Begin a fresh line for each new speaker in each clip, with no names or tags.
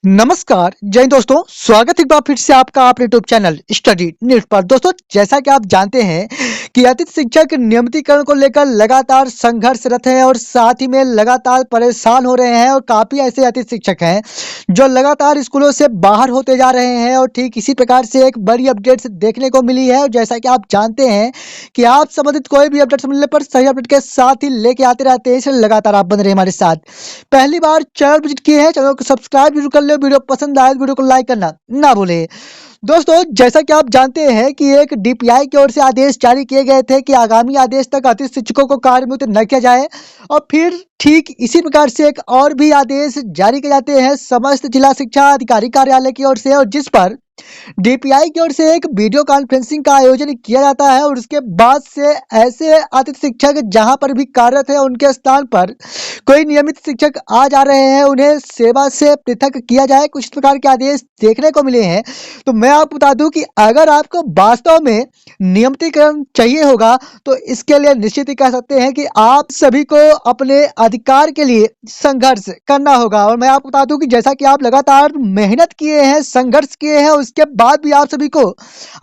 नमस्कार जय हिंद दोस्तों, स्वागत है एक बार फिर से आपका अपने यूट्यूब चैनल स्टडी न्यूज पर। दोस्तों, जैसा कि आप जानते हैं कि अतिथि शिक्षक नियमितीकरण को लेकर लगातार संघर्षरत हैं और साथ ही में लगातार परेशान हो रहे हैं और काफ़ी ऐसे अतिथि शिक्षक हैं जो लगातार स्कूलों से बाहर होते जा रहे हैं। और ठीक इसी प्रकार से एक बड़ी अपडेट देखने को मिली है। और जैसा कि आप जानते हैं कि आप संबंधित कोई भी अपडेट मिलने पर सही अपडेट के साथ ही लेके आते रहते हैं, इसलिए लगातार आप बन रहे हमारे साथ। पहली बार चैनल विजिट किए हैं, चैनल को सब्सक्राइब जरूर कर ले। वीडियो पसंद आए तो वीडियो को लाइक करना ना भूले। दोस्तों, जैसा कि आप जानते हैं कि एक डीपीआई की ओर से आदेश जारी किए गए थे कि आगामी आदेश तक अतिथि शिक्षकों को कार्यमुक्त न किया जाए। और फिर ठीक इसी प्रकार से एक और भी आदेश जारी किए जाते हैं समस्त जिला शिक्षा अधिकारी कार्यालय की ओर से, और जिस पर डीपीआई की ओर से एक वीडियो कॉन्फ्रेंसिंग का आयोजन किया जाता है। और उसके बाद से ऐसे अतिथि शिक्षक जहां पर भी कार्यरत है उनके स्थान पर कोई नियमित शिक्षक आ जा रहे हैं, उन्हें सेवा से पृथक किया जाए, कुछ इस प्रकार के आदेश देखने को मिले हैं। तो मैं आपको बता दूं कि अगर आपको वास्तव में नियमितीकरण चाहिए होगा तो इसके लिए निश्चित ही कह सकते हैं कि आप सभी को अपने अधिकार के लिए संघर्ष करना होगा। और मैं आपको बता दूं कि जैसा कि आप लगातार मेहनत किए हैं, संघर्ष किए हैं, उसके बाद भी आप सभी को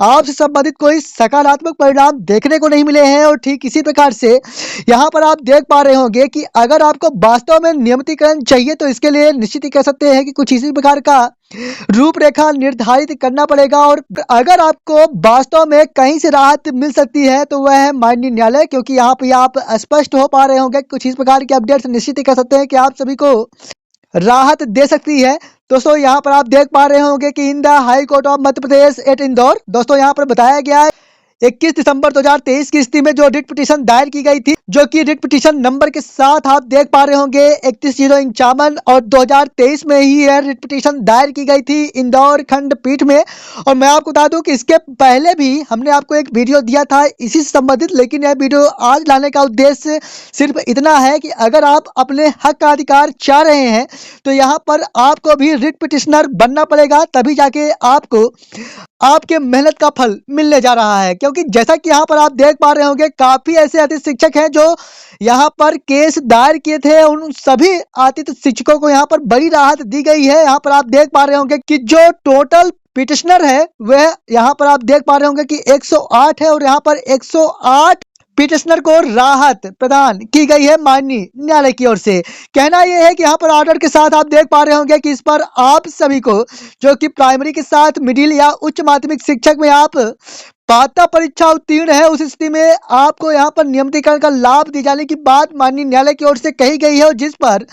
आपसे संबंधित कोई सकारात्मक परिणाम देखने को नहीं मिले हैं। और ठीक इसी प्रकार से यहाँ पर आप देख पा रहे होंगे कि अगर आपको वास्तव में नियमितीकरण चाहिए तो इसके लिए निश्चित ही कह सकते हैं कि कुछ इसी प्रकार का रूपरेखा निर्धारित करना पड़ेगा। और अगर आपको वास्तव में कहीं से राहत मिल सकती है तो वह है माननीय न्यायालय, क्योंकि यहाँ पे आप स्पष्ट हो पा रहे होंगे कुछ इस प्रकार के अपडेट्स निश्चित ही कह सकते हैं कि आप सभी को राहत दे सकती है। दोस्तों, यहाँ पर आप देख पा रहे होंगे कि in the high court of Madhya Pradesh at Indore, दोस्तों यहाँ पर बताया गया है 21 दिसंबर 2023 की स्थिति में जो रिट पिटीशन दायर की गई थी, जो कि रिट पिटीशन नंबर के साथ आप देख पा रहे होंगे 31/051, और 2023 में ही यह रिट पिटीशन दायर की गई थी इंदौर खंडपीठ में। और मैं आपको बता दूं कि इसके पहले भी हमने आपको एक वीडियो दिया था इसी से संबंधित, लेकिन यह वीडियो आज लाने का उद्देश्य सिर्फ इतना है कि अगर आप अपने हक का अधिकार चाह रहे हैं तो यहाँ पर आपको भी रिट पिटिशनर बनना पड़ेगा, तभी जाके आपको आपके मेहनत का फल मिलने जा रहा है। क्योंकि जैसा कि यहाँ पर आप देख पा रहे होंगे काफी ऐसे अतिथि शिक्षक हैं जो यहाँ पर केस दायर किए थे, उन सभी अतिथि शिक्षकों को यहाँ पर बड़ी राहत दी गई है। यहाँ पर आप देख पा रहे होंगे कि जो टोटल पिटिशनर है वह यहाँ पर आप देख पा रहे होंगे कि 108 है, और यहाँ पर 108 पिटिशनर को राहत प्रदान की गई है माननीय न्यायालय की ओर से। कहना यह है कि यहाँ पर ऑर्डर के साथ आप देख पा रहे होंगे कि इस पर आप सभी को जो कि प्राइमरी के साथ मिडिल या उच्च माध्यमिक शिक्षक में आप पात्रता परीक्षा उत्तीर्ण है, उस स्थिति में आपको यहाँ पर नियमितीकरण का लाभ दिए जाने की बात माननीय न्यायालय की ओर से कही गई है। और जिस पर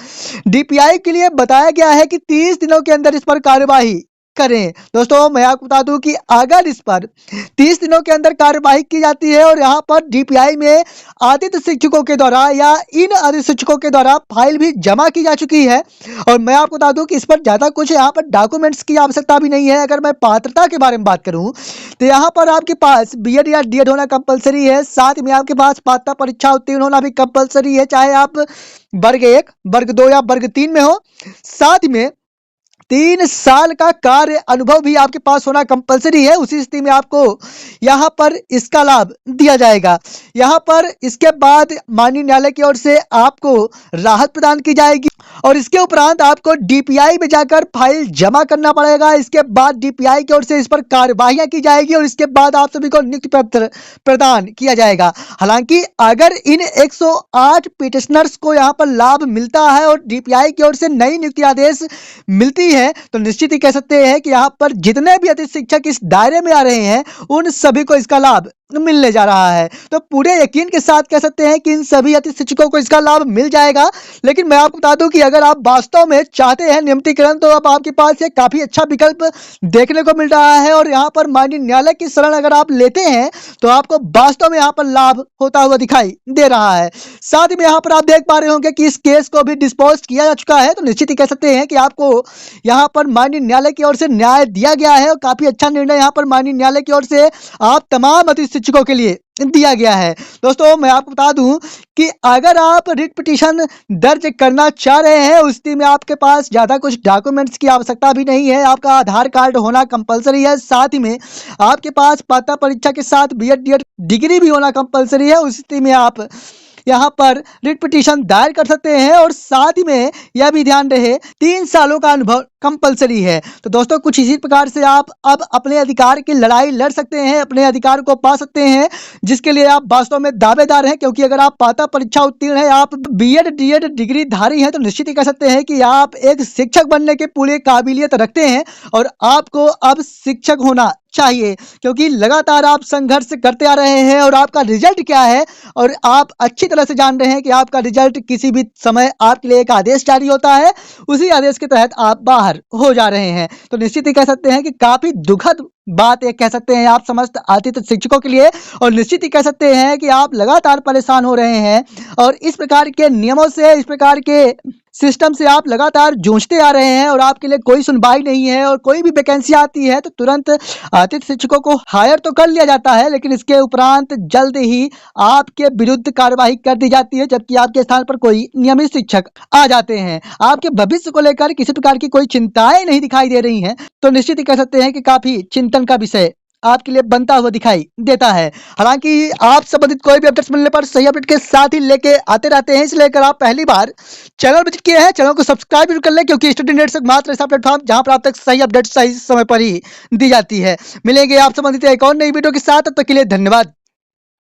डीपीआई के लिए बताया गया है कि 30 दिनों के अंदर इस पर कार्यवाही करें। दोस्तों, मैं आपको बता दूं कि अगर इस पर 30 दिनों के अंदर कार्यवाही की जाती है और यहाँ पर डीपीआई में आदित्य शिक्षकों के द्वारा या इन आदित्य शिक्षकों के द्वारा फाइल भी जमा की जा चुकी है, और मैं आपको बता दूं कि इस पर ज़्यादा कुछ यहाँ पर डॉक्यूमेंट्स की आवश्यकता भी नहीं है। अगर मैं पात्रता के बारे में बात करूं तो यहाँ पर आपके पास बीएड या डीएड होना कंपलसरी है, साथ में आपके पास पात्रता परीक्षा उत्तीर्ण होना भी कंपलसरी है, चाहे आप वर्ग 1, वर्ग 2 या वर्ग 3 में हो। साथ में 3 साल का कार्य अनुभव भी आपके पास होना कंपलसरी है। उसी स्थिति में आपको यहाँ पर इसका लाभ दिया जाएगा। यहाँ पर इसके बाद माननीय न्यायालय की ओर से आपको राहत प्रदान की जाएगी, और इसके उपरांत आपको डीपीआई में जाकर फाइल जमा करना पड़ेगा। इसके बाद डीपीआई की ओर से इस पर कार्यवाहियां की जाएगी, और इसके बाद आप सभी को नियुक्ति पत्र प्रदान किया जाएगा। हालांकि अगर इन 108 पिटिशनर्स को यहाँ पर लाभ मिलता है और डीपीआई की ओर से नई नियुक्ति आदेश मिलती है तो निश्चित ही कह सकते हैं कि यहाँ पर जितने भी अतिथि शिक्षक इस दायरे में आ रहे हैं उन सभी को इसका लाभ मिलने जा रहा है। तो पूरे यकीन के साथ कह सकते हैं कि इन सभी अतिथि शिक्षकों को इसका लाभ मिल जाएगा। लेकिन मैं आपको बता दूं कि अगर आप वास्तव में चाहते हैं नियमितीकरण तो अब आपके पास एक काफी अच्छा विकल्प देखने को मिल रहा है, और यहाँ पर माननीय न्यायालय की शरण अगर आप लेते हैं तो आपको वास्तव में यहाँ पर लाभ होता हुआ दिखाई दे रहा है। साथ ही में यहाँ पर आप देख पा रहे होंगे कि इस केस को भी डिस्पोज किया जा चुका है, तो निश्चित ही कह सकते हैं कि आपको यहाँ पर माननीय न्यायालय की ओर से न्याय दिया गया है, और काफी अच्छा निर्णय यहाँ पर माननीय न्यायालय की ओर से आप तमाम अतिथि शिक्षकों के लिए दिया गया है। दोस्तों, मैं आपको बता दूं कि अगर आप रिट पिटीशन दर्ज करना चाह रहे हैं उस स्थिति में आपके पास ज़्यादा कुछ डॉक्यूमेंट्स की आवश्यकता भी नहीं है। आपका आधार कार्ड होना कंपलसरी है, साथ ही में आपके पास पात्रता परीक्षा के साथ बीएड डीएड डिग्री भी होना कंपलसरी है। उस स्थिति में आप यहाँ पर रिट पिटीशन दायर कर सकते हैं और साथ ही में यह भी ध्यान रहे 3 सालों का अनुभव कंपलसरी है। तो दोस्तों कुछ इसी प्रकार से आप अब अपने अधिकार की लड़ाई लड़ सकते हैं, अपने अधिकार को पा सकते हैं, जिसके लिए आप वास्तव में दावेदार हैं। क्योंकि अगर आप पात्रता परीक्षा उत्तीर्ण हैं, आप बीएड डीएड डिग्री धारी हैं, तो निश्चित ही कह सकते हैं कि आप एक शिक्षक बनने के पूरे काबिलियत रखते हैं और आपको अब शिक्षक होना चाहिए। क्योंकि लगातार आप संघर्ष करते आ रहे हैं और आपका रिजल्ट क्या है और आप अच्छी तरह से जान रहे हैं कि आपका रिजल्ट किसी भी समय आपके लिए एक आदेश जारी होता है, उसी आदेश के तहत आप बाहर हो जा रहे हैं। तो निश्चित ही कह सकते हैं कि काफी दुखद बात एक कह सकते हैं आप समस्त आतिथ्य शिक्षकों के लिए। और निश्चित ही कह सकते हैं कि आप लगातार परेशान हो रहे हैं और इस प्रकार के नियमों से, इस प्रकार के सिस्टम से आप लगातार जूझते आ रहे हैं और आपके लिए कोई सुनवाई नहीं है। और कोई भी वैकेंसी आती है तो तुरंत आतिथ्य शिक्षकों को हायर तो कर लिया जाता है, लेकिन इसके उपरांत जल्द ही आपके विरुद्ध कार्यवाही कर दी जाती है, जबकि आपके स्थान पर कोई नियमित शिक्षक आ जाते हैं। आपके भविष्य को लेकर किसी प्रकार की कोई चिंताएं नहीं दिखाई दे रही हैं, तो निश्चित ही कह सकते हैं कि काफी चिंतन का विषय आपके लिए बनता हुआ दिखाई देता है। हालांकि आप संबंधित कोई भी अपडेट्स मिलने पर सही अपडेट के साथ ही लेके आते रहते हैं, इसलिए अगर आप पहली बार चैनल विजिट किए हैं, चैनल को सब्सक्राइब जरूर कर लें, क्योंकि स्टडी नेट मात्र ऐसा प्लेटफॉर्म जहां पर आप तक सही अपडेट सही समय पर ही दी जाती है। मिलेंगे आप संबंधित एक और नई वीडियो के साथ, तब तक के लिए धन्यवाद।